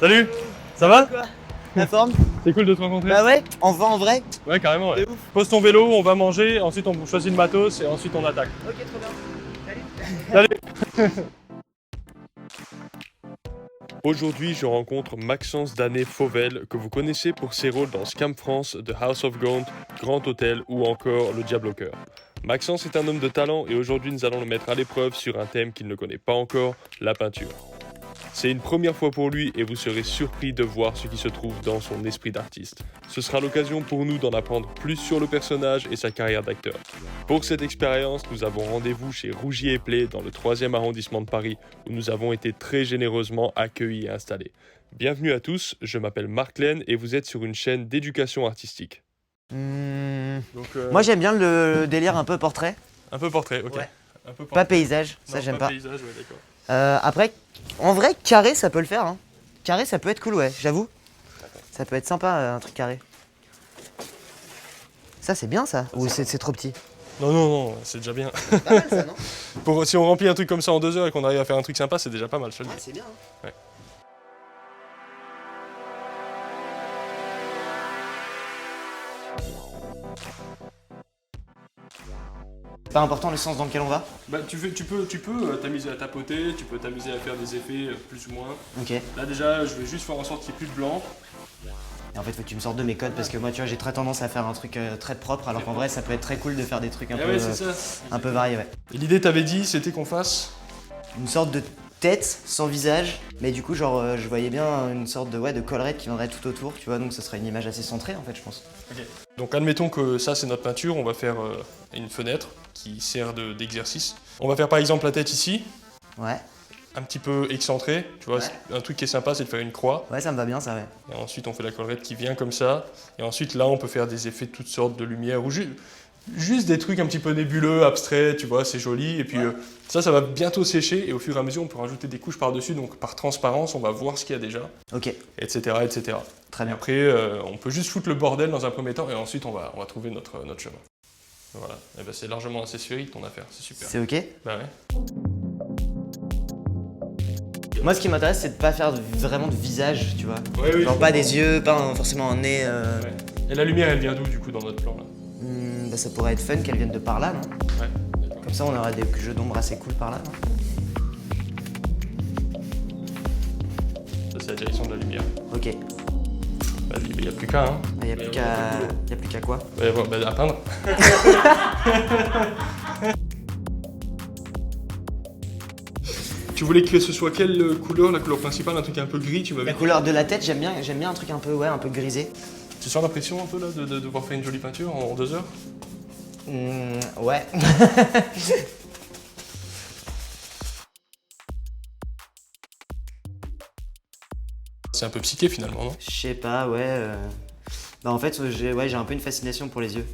Salut. Ça va? Quoi? La forme? C'est cool de te rencontrer. Bah ouais, en vrai. Ouais, carrément, ouais. De ouf. Pose ton vélo, on va manger, ensuite on choisit le matos et ensuite on attaque. Ok, trop bien. Salut. Aujourd'hui, je rencontre Maxence Danet Fauvel, que vous connaissez pour ses rôles dans Scam France, The House of Gold, Grand Hôtel ou encore Le Diable au cœur. Maxence est un homme de talent et aujourd'hui nous allons le mettre à l'épreuve sur un thème qu'il ne connaît pas encore, la peinture. C'est une première fois pour lui et vous serez surpris de voir ce qui se trouve dans son esprit d'artiste. Ce sera l'occasion pour nous d'en apprendre plus sur le personnage et sa carrière d'acteur. Pour cette expérience, nous avons rendez-vous chez Rougier et Play dans le 3e arrondissement de Paris où nous avons été très généreusement accueillis et installés. Bienvenue à tous, je m'appelle Marc Laine et vous êtes sur une chaîne d'éducation artistique. Donc, Moi j'aime bien le délire un peu portrait, un peu portrait, ok. Ouais. Un peu pas portrait. paysage, ça Non, j'aime pas. paysage, ouais, d'accord. Après, en vrai, carré ça peut le faire. Hein. Carré ça peut être cool, ouais, j'avoue. Ça peut être sympa un truc carré. Ça c'est bien ça, ou c'est trop petit? Non, non, non, c'est déjà bien. C'est pas mal ça, non? Si on remplit un truc comme ça en 2 heures et qu'on arrive à faire un truc sympa, c'est déjà pas mal, je te le dis. C'est bien. Hein. Ouais. Pas important le sens dans lequel on va? Bah, tu peux t'amuser à tapoter, tu peux t'amuser à faire des effets plus ou moins. Ok. Là déjà, je vais juste faire en sorte qu'il n'y ait plus de blanc. Et en fait faut que tu me sortes de mes codes parce que moi tu vois j'ai très tendance à faire un truc très propre alors qu'en vrai ça peut être très cool de faire des trucs Ah ouais, c'est ça. un peu variés, ouais. Et l'idée, t'avais dit, c'était qu'on fasse. Une sorte de tête sans visage, mais du coup genre je voyais bien une sorte de, ouais, de collerette qui viendrait tout autour, tu vois, donc ça serait une image assez centrée en fait je pense. Donc admettons que ça c'est notre peinture, on va faire une fenêtre qui sert d'exercice. On va faire par exemple la tête ici, Ouais, un petit peu excentrée, tu vois. Ouais. Un truc qui est sympa, c'est de faire une croix. ouais ça me va bien ça, ouais. Et ensuite on fait la collerette qui vient comme ça. Et ensuite là on peut faire des effets de toutes sortes de lumière ou juste des trucs un petit peu nébuleux, abstraits, tu vois, c'est joli. Et puis ça va bientôt sécher et au fur et à mesure on peut rajouter des couches par-dessus. Donc par transparence on va voir ce qu'il y a déjà, Ok, etc. etc. très Et bien. après on peut juste foutre le bordel dans un premier temps et ensuite on va trouver notre chemin. Voilà, et ben, c'est largement assez sphérique ton affaire, c'est super. C'est ok. Bah ouais. Moi ce qui m'intéresse c'est de pas faire vraiment de visage, tu vois. Ouais, oui, Genre je pas comprends. des yeux, pas forcément un nez. Ouais. Et la lumière elle vient d'où du coup dans notre plan là? Bah, ça pourrait être fun qu'elle vienne de par là, non? Ouais, d'accord. Comme ça on aura des jeux d'ombre assez cool par là, non? Ça c'est la direction de la lumière. Ok. Vas-y, il n'y a plus qu'à hein. Y a plus qu'à quoi? Ouais, bon, bah, à peindre. Tu voulais que ce soit quelle couleur, la couleur principale, un truc un peu gris, tu m'avais La dit. couleur de la tête, j'aime bien un truc un peu, ouais, un peu grisé. Tu sens la pression un peu là de devoir faire une jolie peinture en 2 heures? Ouais. C'est un peu psyché finalement, non? Je sais pas, ouais. Bah en fait, j'ai un peu une fascination pour les yeux.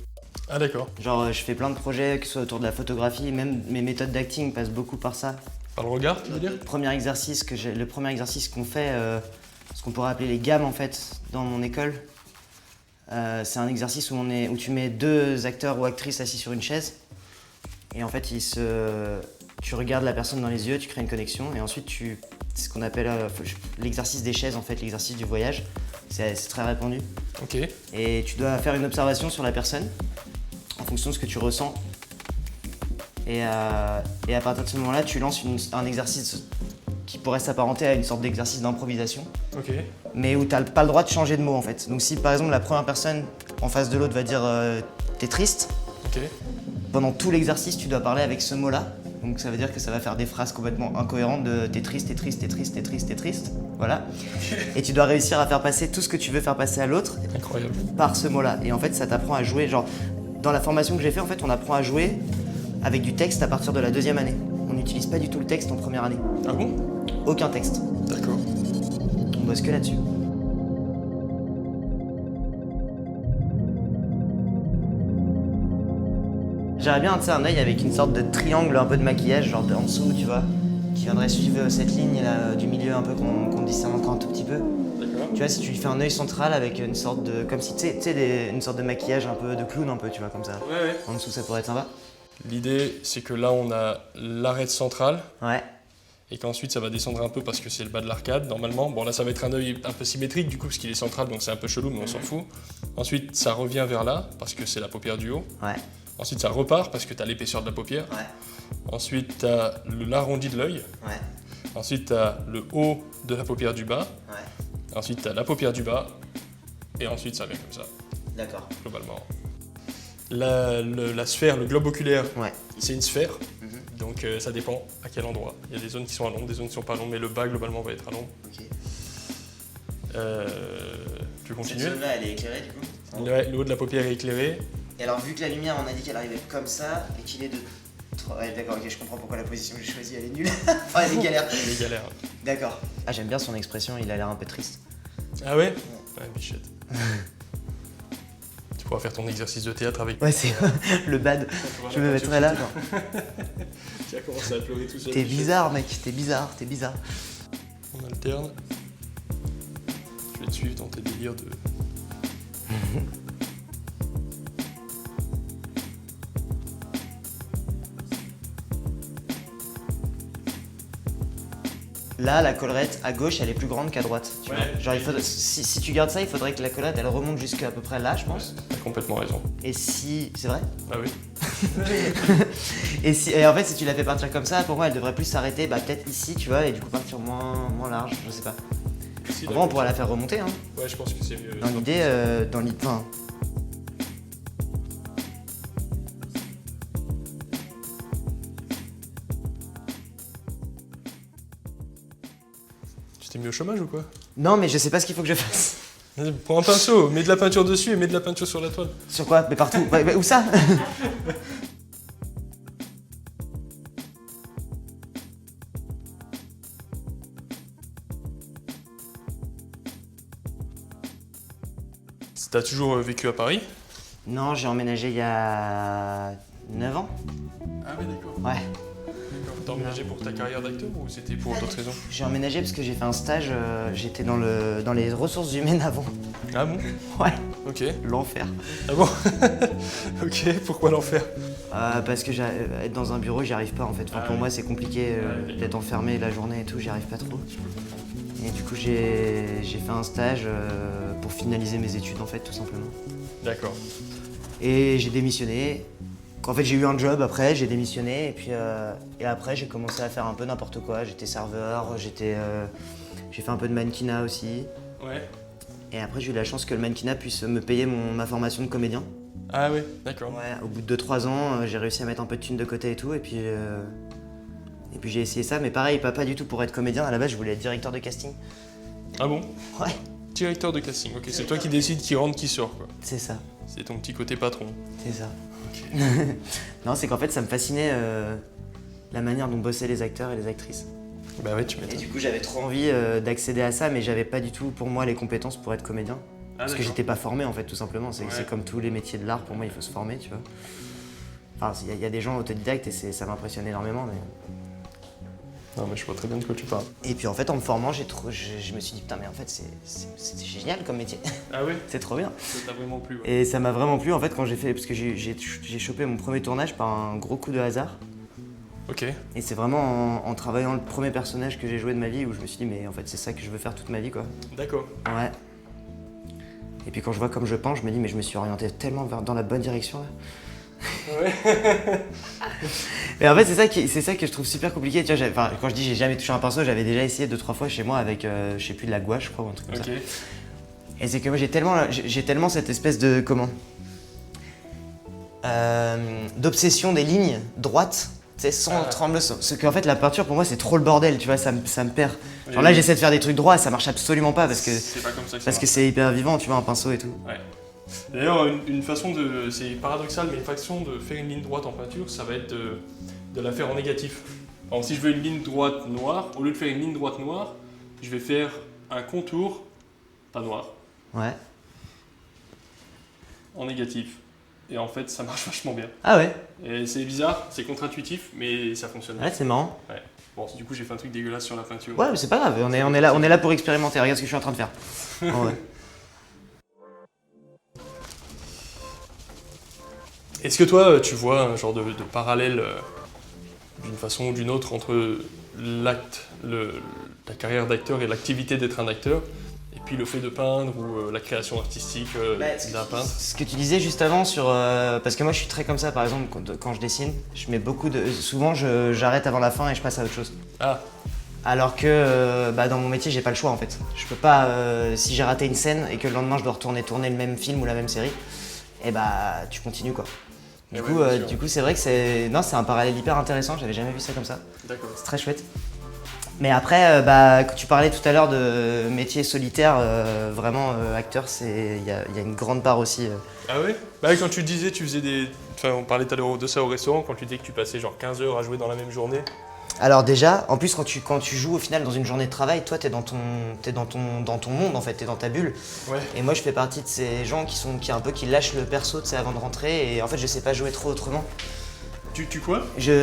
Ah d'accord. Genre, je fais plein de projets, que ce soit autour de la photographie, même mes méthodes d'acting passent beaucoup par ça. Par le regard, tu veux dire? Le premier exercice qu'on fait, ce qu'on pourrait appeler les gammes en fait, dans mon école, c'est un exercice où tu mets 2 acteurs ou actrices assis sur une chaise. Et en fait, tu regardes la personne dans les yeux, tu crées une connexion, et ensuite c'est ce qu'on appelle l'exercice des chaises en fait, l'exercice du voyage. C'est très répandu. Ok. Et tu dois faire une observation sur la personne en fonction de ce que tu ressens. Et à partir de ce moment-là, tu lances un exercice qui pourrait s'apparenter à une sorte d'exercice d'improvisation, Ok. mais où tu n'as pas le droit de changer de mot en fait. Donc si par exemple la première personne en face de l'autre va dire t'es triste, Ok. pendant tout l'exercice tu dois parler avec ce mot-là. Donc ça veut dire que ça va faire des phrases complètement incohérentes de t'es triste, t'es triste, t'es triste, t'es triste, t'es triste. Voilà. Et tu dois réussir à faire passer tout ce que tu veux faire passer à l'autre Incroyable. par ce mot-là. Et en fait, ça t'apprend à jouer. Genre, dans la formation que j'ai fait, en fait, on apprend à jouer avec du texte à partir de la 2e année. On n'utilise pas du tout le texte en première année. Ah bon? Aucun texte. D'accord. On bosse que là-dessus. J'aurais bien, tu sais, un œil avec une sorte de triangle, un peu de maquillage, genre en dessous, tu vois, qui viendrait suivre cette ligne là, du milieu un peu qu'on dessine encore un tout petit peu. D'accord. Tu vois, si tu lui fais un œil central avec une sorte de, comme si, tu sais, une sorte de maquillage un peu de clown un peu, tu vois, comme ça. Ouais, ouais. En dessous, ça pourrait être sympa. L'idée, c'est que là, on a l'arête centrale. Ouais. et qu'ensuite ça va descendre un peu parce que c'est le bas de l'arcade normalement. Bon là ça va être un œil un peu symétrique du coup parce qu'il est central donc c'est un peu chelou mais on s'en fout. Ensuite ça revient vers là parce que c'est la paupière du haut. Ouais. Ensuite ça repart parce que t'as l'épaisseur de la paupière. Ouais. Ensuite t'as l'arrondi de l'œil. Ouais. Ensuite t'as le haut de la paupière du bas. Ouais. Ensuite t'as la paupière du bas. Et ensuite ça vient comme ça, D'accord. globalement. La sphère, le globe oculaire, Ouais. c'est une sphère. Mhm. Donc ça dépend à quel endroit. Il y a des zones qui sont à l'ombre, des zones qui sont pas à l'ombre, mais le bas globalement va être à l'ombre. Ok. Tu veux continuer? Cette zone-là, elle est éclairée du coup? Ouais, le haut de la paupière est éclairé. Et alors, vu que la lumière, on a dit qu'elle arrivait comme ça, et qu'il est de... Ouais, d'accord, ok, je comprends pourquoi la position que j'ai choisie, elle est nulle. Enfin, elle est galère. Elle est galère. D'accord. Ah, j'aime bien son expression, il a l'air un peu triste. Ah ouais? Ouais, bichette. Tu pourras faire ton exercice de théâtre avec. Ouais, c'est le bad. Je me mettrai là. Tu as commencé à pleurer tout seul. T'es bizarre, mec, t'es bizarre. On alterne. Je vais te suivre dans tes délires de. Là, la collerette à gauche, elle est plus grande qu'à droite. Tu Ouais. vois. Genre, si tu gardes ça, il faudrait que la collerette, elle remonte jusqu'à peu près là, je pense. T'as complètement raison. Et si... C'est vrai? Ah oui? Et en fait, si tu la fais partir comme ça, pour moi, elle devrait plus s'arrêter, bah peut-être ici, tu vois, et du coup partir moins large, je sais pas. Si, En vrai, on pourrait la faire remonter, hein. Ouais, je pense que c'est mieux. Dans l'idée, enfin, Tu t'es mis au chômage ou quoi? non, mais je sais pas ce qu'il faut que je fasse. Vas-y, prends un pinceau, mets de la peinture dessus et mets de la peinture sur la toile. Sur quoi? Mais partout. Où ça? T'as toujours vécu à Paris? Non, j'ai emménagé il y a 9 ans. Ah ouais, d'accord. Ouais. D'accord. T'as emménagé pour ta carrière d'acteur ou c'était pour d'autres raisons? J'ai emménagé parce que j'ai fait un stage, j'étais dans les ressources humaines avant. Ah bon? Ouais, Ok. l'enfer. Ah bon? Ok, pourquoi l'enfer? Parce que être dans un bureau, j'y arrive pas en fait. Enfin, Ah pour oui. moi, c'est compliqué d'être enfermé la journée et tout, j'y arrive pas trop. Et du coup, j'ai fait un stage pour finaliser mes études en fait, tout simplement. D'accord. Et j'ai démissionné. En fait, j'ai eu un job après, j'ai démissionné et puis et après j'ai commencé à faire un peu n'importe quoi. J'étais serveur, j'ai fait un peu de mannequinat aussi. Ouais. Et après, j'ai eu la chance que le mannequinat puisse me payer ma formation de comédien. Ah ouais, d'accord. Ouais, au bout de 2-3 ans, j'ai réussi à mettre un peu de thunes de côté et tout. Et puis j'ai essayé ça, mais pareil, pas du tout pour être comédien. À la base, je voulais être directeur de casting. Ah bon? Ouais, Directeur de casting, ok. C'est toi qui décides qui rentre, qui sort, quoi. c'est ça, C'est ton petit côté patron. c'est ça. Ok. Non, c'est qu'en fait, ça me fascinait la manière dont bossaient les acteurs et les actrices. Bah ouais, tu Et m'étonnes. du coup, j'avais trop envie d'accéder à ça, mais j'avais pas du tout pour moi les compétences pour être comédien. Parce que j'étais pas formé en fait, tout simplement. C'est Ouais. comme tous les métiers de l'art, pour moi, il faut se former, tu vois. Enfin, il y a des gens autodidactes et ça m'impressionne énormément. Mais... Non, mais je vois très bien de quoi tu parles. Et puis en fait, en me formant, je me suis dit, putain, mais en fait, c'est génial comme métier. Ah ouais? C'est trop bien. Ça t'a vraiment plu, ouais. Et ça m'a vraiment plu en fait quand j'ai fait, parce que j'ai chopé mon premier tournage par un gros coup de hasard. Ok. Et c'est vraiment en travaillant le premier personnage que j'ai joué de ma vie où je me suis dit, mais en fait, c'est ça que je veux faire toute ma vie, quoi. D'accord. Ouais. Et puis quand je vois comme je pense, je me dis, mais je me suis orienté tellement dans la bonne direction là. Ouais. Et en fait, c'est ça que je trouve super compliqué. Tu vois, quand je dis j'ai jamais touché un pinceau, j'avais déjà essayé 2-3 fois chez moi avec, je sais plus, de la gouache, je crois, ou un truc comme Ok. ça. Et c'est que moi, j'ai tellement cette espèce de, d'obsession des lignes droites, tu sais, sans trembler. Ce qu'en fait, la peinture, pour moi, c'est trop le bordel, tu vois, ça me perd. Genre là, j'essaie de faire des trucs droits, ça marche absolument pas parce que C'est pas comme ça que ça parce que marche. c'est hyper vivant, tu vois, un pinceau et tout. Ouais. D'ailleurs, une façon de. C'est paradoxal, mais une façon de faire une ligne droite en peinture, ça va être de la faire en négatif. Alors, si je veux une ligne droite noire, au lieu de faire une ligne droite noire, je vais faire un contour, pas noir, Ouais. en négatif. Et en fait, ça marche vachement bien. Ah ouais. Et c'est bizarre, c'est contre-intuitif, mais ça fonctionne. Ouais, c'est marrant. Ouais. Bon, du coup, j'ai fait un truc dégueulasse sur la peinture. Ouais, mais c'est pas grave, on est là pour expérimenter. Regarde ce que je suis en train de faire. Oh, ouais. Est-ce que toi, tu vois un genre de parallèle d'une façon ou d'une autre entre ta carrière d'acteur et l'activité d'être un acteur, et puis le fait de peindre ou la création artistique d'un peintre. Ce que tu disais juste avant sur... parce que moi je suis très comme ça, par exemple, quand je dessine, je mets beaucoup de... Souvent j'arrête avant la fin et je passe à autre chose. Ah, Alors que dans mon métier, j'ai pas le choix en fait. Je peux pas, si j'ai raté une scène et que le lendemain je dois retourner tourner le même film ou la même série, et tu continues quoi. Du coup, c'est vrai que c'est un parallèle hyper intéressant, j'avais jamais vu ça comme ça. d'accord. C'est très chouette. Mais après, quand tu parlais tout à l'heure de métier solitaire, vraiment acteur, il y a une grande part aussi. Ah ouais? Bah, quand tu disais, tu faisais des... Enfin, on parlait tout à l'heure de ça au restaurant, quand tu disais que tu passais genre 15 heures à jouer dans la même journée. Alors déjà, en plus quand tu joues au final dans une journée de travail, toi t'es dans ton monde en fait, t'es dans ta bulle. Ouais. Et moi je fais partie de ces gens qui lâchent le perso avant de rentrer et en fait je sais pas jouer trop autrement. Tu quoi?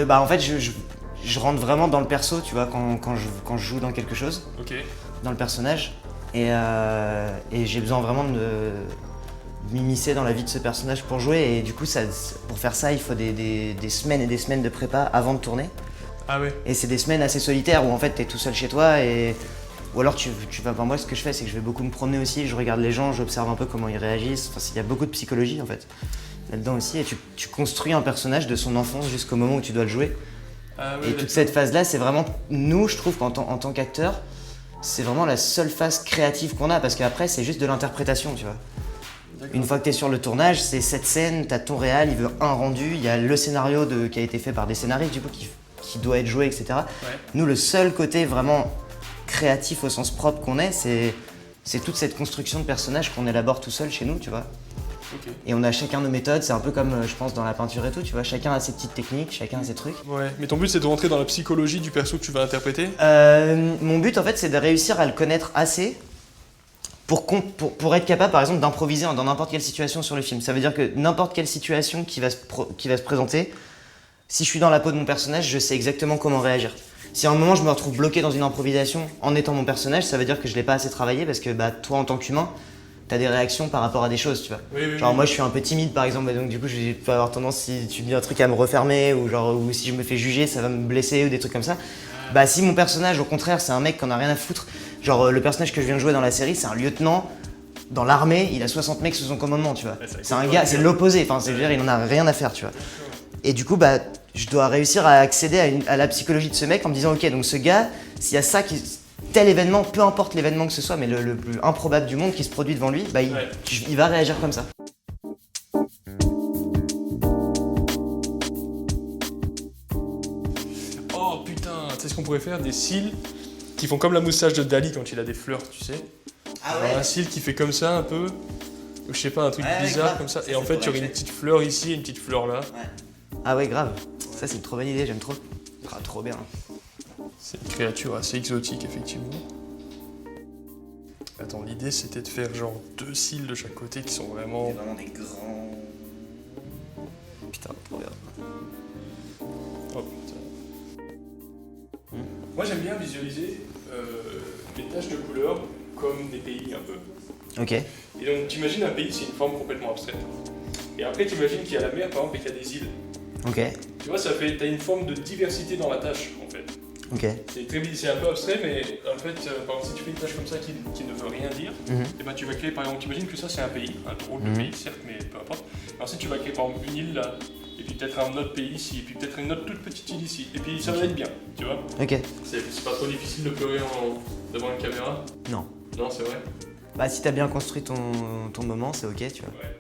En fait je rentre vraiment dans le perso, tu vois, quand je joue dans quelque chose, Ok. dans le personnage. Et j'ai besoin vraiment de m'immiscer dans la vie de ce personnage pour jouer et du coup pour faire ça il faut des semaines et des semaines de prépa avant de tourner. Ah ouais. Et c'est des semaines assez solitaires où en fait t'es tout seul chez toi ou alors tu vas. Moi ce que je fais c'est que je vais beaucoup me promener aussi, je regarde les gens, j'observe un peu comment ils réagissent. Enfin, il y a beaucoup de psychologie en fait là-dedans aussi et tu construis un personnage de son enfance jusqu'au moment où tu dois le jouer. Ah ouais, Et toute cette phase-là, c'est vraiment nous, je trouve qu'en tant qu'acteur, c'est vraiment la seule phase créative qu'on a parce qu'après c'est juste de l'interprétation, tu vois. D'accord. Une fois que t'es sur le tournage, c'est cette scène, t'as ton réal, il veut un rendu, il y a le scénario qui a été fait par des scénaristes du coup qui doit être joué, etc. Ouais. Nous, le seul côté vraiment créatif au sens propre qu'on ait, c'est toute cette construction de personnages qu'on élabore tout seul chez nous, tu vois. Ok. Et on a chacun nos méthodes, c'est un peu comme je pense dans la peinture et tout, tu vois, chacun a ses petites techniques, chacun a ses trucs. Ouais. Mais ton but c'est de rentrer dans la psychologie du perso que tu vas interpréter? Mon but en fait c'est de réussir à le connaître assez pour être capable par exemple d'improviser dans n'importe quelle situation sur le film. Ça veut dire que n'importe quelle situation qui va se présenter, si je suis dans la peau de mon personnage, je sais exactement comment réagir. Si à un moment je me retrouve bloqué dans une improvisation en étant mon personnage, ça veut dire que je l'ai pas assez travaillé parce que toi en tant qu'humain, t'as des réactions par rapport à des choses, tu vois. Oui, Genre oui. moi je suis un peu timide par exemple et donc du coup je vais avoir tendance si tu me dis un truc à me refermer ou si je me fais juger ça va me blesser ou des trucs comme ça. Bah si mon personnage au contraire c'est un mec qui en a rien à foutre, genre le personnage que je viens de jouer dans la série c'est un lieutenant dans l'armée, il a 60 mecs sous son commandement, tu vois. Ouais, c'est un gars, c'est l'opposé, enfin c'est dire il en a rien à faire, tu vois. Et du coup je dois réussir à accéder à la psychologie de ce mec en me disant ok donc ce gars, s'il y a ça tel événement, peu importe l'événement que ce soit, mais le plus improbable du monde qui se produit devant lui, il va réagir comme ça. Oh putain, tu sais ce qu'on pourrait faire? Des cils qui font comme la moustache de Dali quand il a des fleurs, tu sais. Ah Genre un cil qui fait comme ça un peu, ou je sais pas, un truc bizarre grave. comme ça. Ça, Et en c'est fait, pour tu aurais la une petite fleur ici et une petite fleur là. Ah ouais grave, ça c'est une trop bonne idée, j'aime trop. Ah, trop bien. C'est une créature assez exotique, effectivement. Attends, l'idée c'était de faire genre 2 cils de chaque côté qui sont vraiment... vraiment des grands... Putain, trop bien. Oh putain. Moi j'aime bien visualiser les taches de couleurs comme des pays un peu. Ok. Et donc t'imagines un pays, c'est une forme complètement abstraite. Et après t'imagines qu'il y a la mer par exemple et qu'il y a des îles. Ok. Tu vois, t'as une forme de diversité dans la tâche en fait. Ok. C'est un peu abstrait, mais en fait, par exemple, si tu fais une tâche comme ça qui ne veut rien dire, et ben tu vas créer par exemple, t'imagines que ça c'est un pays, un drôle de pays certes, mais peu importe. Et ensuite tu vas créer par exemple une île là, et puis peut-être un autre pays ici, et puis peut-être une autre toute petite île ici, et puis ça va être bien, tu vois. Ok. C'est pas trop difficile de pleurer devant une caméra? Non. Non, c'est vrai? Bah si t'as bien construit ton moment, c'est ok, tu vois. Ouais.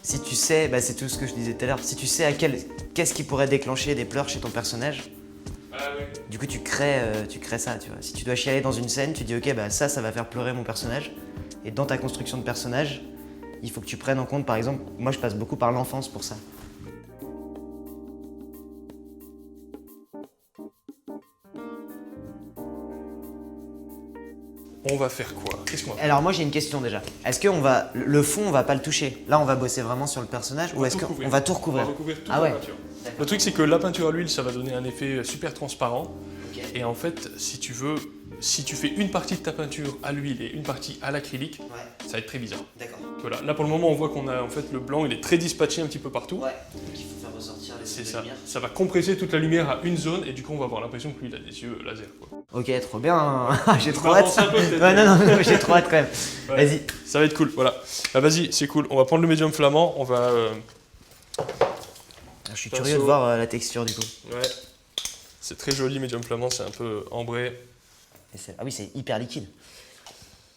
Si tu sais, c'est tout ce que je disais tout à l'heure, si tu sais qu'est-ce qui pourrait déclencher des pleurs chez ton personnage, Ah ouais. du coup tu crées ça, tu vois. Si tu dois chialer dans une scène, tu dis ok, ça va faire pleurer mon personnage. Et dans ta construction de personnage, il faut que tu prennes en compte, par exemple, moi je passe beaucoup par l'enfance pour ça. On va faire quoi? Qu'est-ce qu'on va faire? Alors moi j'ai une question déjà. Est-ce que le fond on va pas le toucher? Là on va bosser vraiment sur le personnage ou est-ce qu'on va tout recouvrir? On va recouvrir toute Ah la ouais. peinture. Le truc c'est que la peinture à l'huile ça va donner un effet super transparent. Ok. Et en fait, si tu fais une partie de ta peinture à l'huile et une partie à l'acrylique, Ouais, ça va être très bizarre. d'accord. Voilà. Là pour le moment on voit qu'on a en fait le blanc il est très dispatché un petit peu partout. Ouais, donc il faut faire ressortir les C'est de ça. lumière. Ça va compresser toute la lumière à une zone et du coup on va avoir l'impression que lui il a des yeux laser quoi. Ok, trop bien. J'ai trop m'avance hâte. un peu, peut-être. Ouais, non, j'ai trop hâte quand même. Ouais. Vas-y. Ça va être cool, voilà. Bah vas-y, c'est cool. On va prendre le médium flamand, on va... Je suis Pinceau. curieux de voir la texture du coup. Ouais. C'est très joli, médium flamand, c'est un peu ambré. Ah oui, c'est hyper liquide.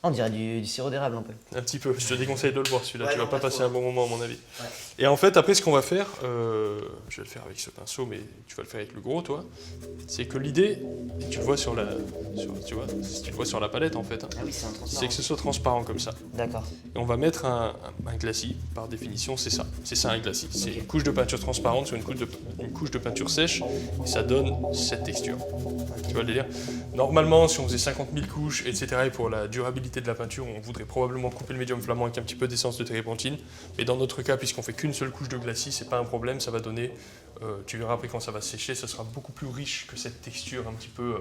On dirait du sirop d'érable un peu. Un petit peu, je te déconseille de le boire celui-là, Ouais, tu vas non, pas pas passer trop. un bon moment à mon avis. Ouais. Et en fait, après ce qu'on va faire, je vais le faire avec ce pinceau, mais tu vas le faire avec le gros toi, c'est que l'idée, et tu le vois sur la, tu vois, si tu le vois sur la palette en fait, hein, Ah oui, c'est un c'est transparent. que ce soit transparent comme ça. D'accord. Et on va mettre un glacis, par définition c'est ça un glacis. C'est une couche de peinture transparente sur une couche de peinture sèche, et ça donne cette texture. Tu vois le délire? Normalement, si on faisait 50 000 couches, etc., et pour la durabilité de la peinture, on voudrait probablement couper le médium flamand avec un petit peu d'essence de térébenthine. Mais dans notre cas, puisqu'on fait qu'une seule couche de glacis, c'est pas un problème, ça va donner, tu verras après quand ça va sécher, ça sera beaucoup plus riche que cette texture un petit peu,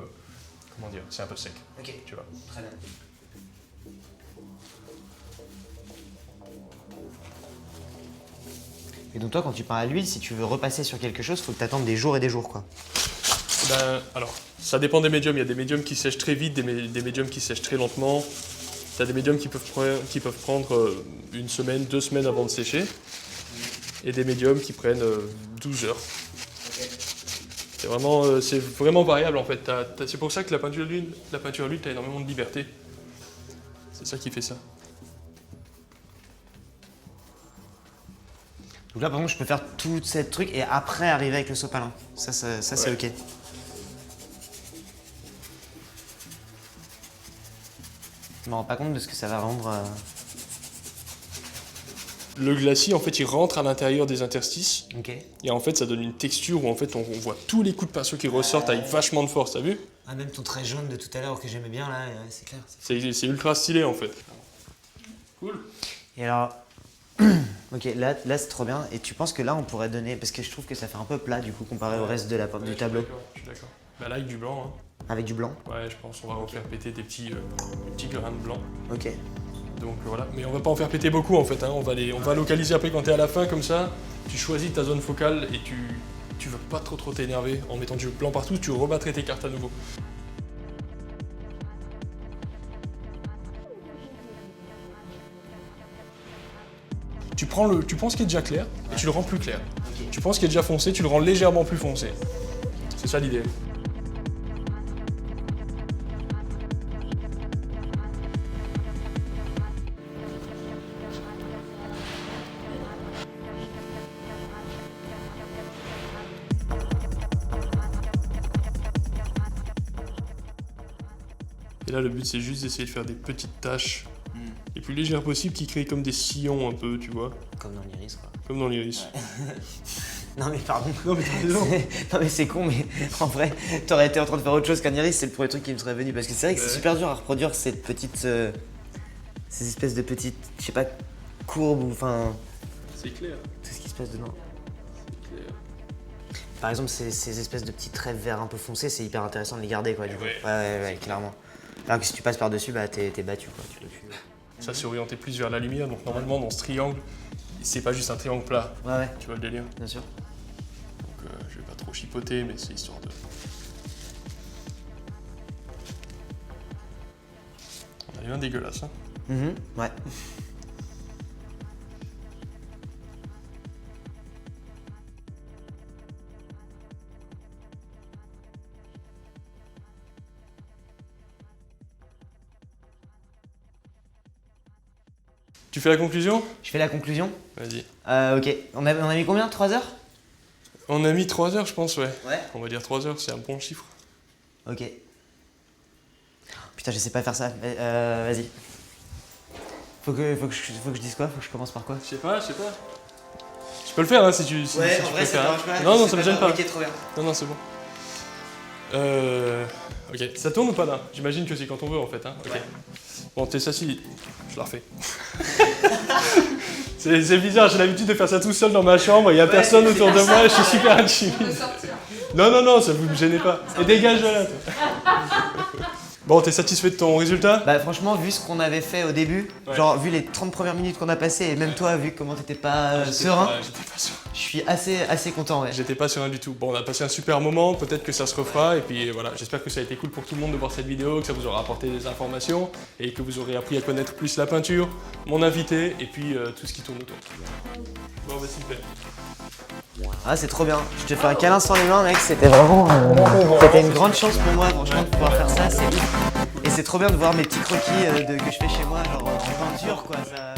comment dire, c'est un peu sec, Ok, tu vois. très bien. Et donc toi, quand tu peins à l'huile, si tu veux repasser sur quelque chose, faut que tu attendes des jours et des jours, quoi. Ben, alors, ça dépend des médiums. Il y a des médiums qui sèchent très vite, des médiums qui sèchent très lentement. Tu as des médiums qui peuvent prendre une semaine, 2 semaines avant de sécher. Et des médiums qui prennent 12 heures. C'est vraiment variable en fait. C'est pour ça que la peinture à l'huile, tu as énormément de liberté. C'est ça qui fait ça. Donc là, par contre, je peux faire tout cette truc et après arriver avec le sopalin. Ça c'est Ouais. ok. Je me rends pas compte de ce que ça va rendre. Le glacis, en fait, il rentre à l'intérieur des interstices. Ok. Et en fait, ça donne une texture où en fait, on voit tous les coups de pinceau qui ressortent avec vachement de force, t'as vu? Ah, même ton trait jaune de tout à l'heure que j'aimais bien là, c'est clair. C'est ultra stylé en fait. Cool. Et alors, ok, là c'est trop bien. Et tu penses que là on pourrait donner, parce que je trouve que ça fait un peu plat du coup comparé au reste de du tableau, Je suis d'accord. Bah là, avec du blanc, avec du blanc. hein. Ouais, je pense qu'on va refaire péter des petits grains de blanc. Ok. Donc voilà. Mais on va pas en faire péter beaucoup en fait. Hein. On va localiser après quand t'es à la fin comme ça. Tu choisis ta zone focale et tu veux pas trop t'énerver en mettant du blanc partout. Tu rebattrais tes cartes à nouveau. Tu prends ce qui est déjà clair et tu le rends plus clair. Ok. Tu prends ce qui est déjà foncé, tu le rends légèrement plus foncé. C'est ça l'idée. Et là, le but, c'est juste d'essayer de faire des petites taches les plus légères possibles qui créent comme des sillons un peu, tu vois, Comme dans l'iris quoi. comme dans l'iris. Non mais pardon. Non, mais t'as raison. Non mais c'est con, mais en vrai, t'aurais été en train de faire autre chose qu'un iris, c'est le premier truc qui me serait venu. Parce que c'est vrai que c'est Ouais. super dur à reproduire cette petite. Ces espèces de petites, je sais pas, courbes ou enfin. C'est clair, Tout ce qui se passe dedans. c'est clair. Par exemple, ces espèces de petits traits verts un peu foncés, c'est hyper intéressant de les garder quoi du coup. Ouais. Ouais, clairement. Alors que si tu passes par-dessus, bah t'es battu quoi. Tu peux plus. Ça s'est orienté plus vers la lumière, donc normalement, dans ce triangle, c'est pas juste un triangle plat. Ouais, Tu vois le délire? bien sûr. Donc je vais pas trop chipoter, mais c'est histoire de... On a eu un dégueulasse, hein. Ouais. Tu fais la conclusion? Je fais la conclusion. Vas-y. Ok. On a mis combien? 3 heures? On a mis 3 heures, je pense, ouais. Ouais. On va dire 3 heures, c'est un bon chiffre. Ok. Putain, je sais pas faire ça. Vas-y. Faut que je dise quoi? Faut que je commence par quoi? Je sais pas. Je peux le faire, hein, si tu préfères, hein. Non, ça me gêne pas. Ok, trop bien. Non, c'est bon. Ok, ça tourne ou pas là? J'imagine que c'est quand on veut en fait, hein. Ok. Ouais. Bon, t'es assis, je la refais. C'est bizarre, j'ai l'habitude de faire ça tout seul dans ma chambre, il y a personne autour de moi, je suis super intimide. Non, ça vous me gênez pas. Et dégage de là, toi. Bon, t'es satisfait de ton résultat? Bah franchement, vu ce qu'on avait fait au début, Ouais. genre vu les 30 premières minutes qu'on a passées, et même toi, vu comment t'étais pas serein, J'étais pas sûr. je suis assez content, ouais. J'étais pas serein du tout. Bon, on a passé un super moment, peut-être que ça se refera, et puis voilà, j'espère que ça a été cool pour tout le monde de voir cette vidéo, que ça vous aura apporté des informations, et que vous aurez appris à connaître plus la peinture, mon invité, et puis tout ce qui tourne autour. Bon, bah super. Ah, c'est trop bien. Je te fais un câlin sur les mains, mec, c'était vraiment... C'était une grande chance pour moi, franchement, de pouvoir faire ça, c'est ouf. Et c'est trop bien de voir mes petits croquis que je fais chez moi, genre en peinture, quoi. Ça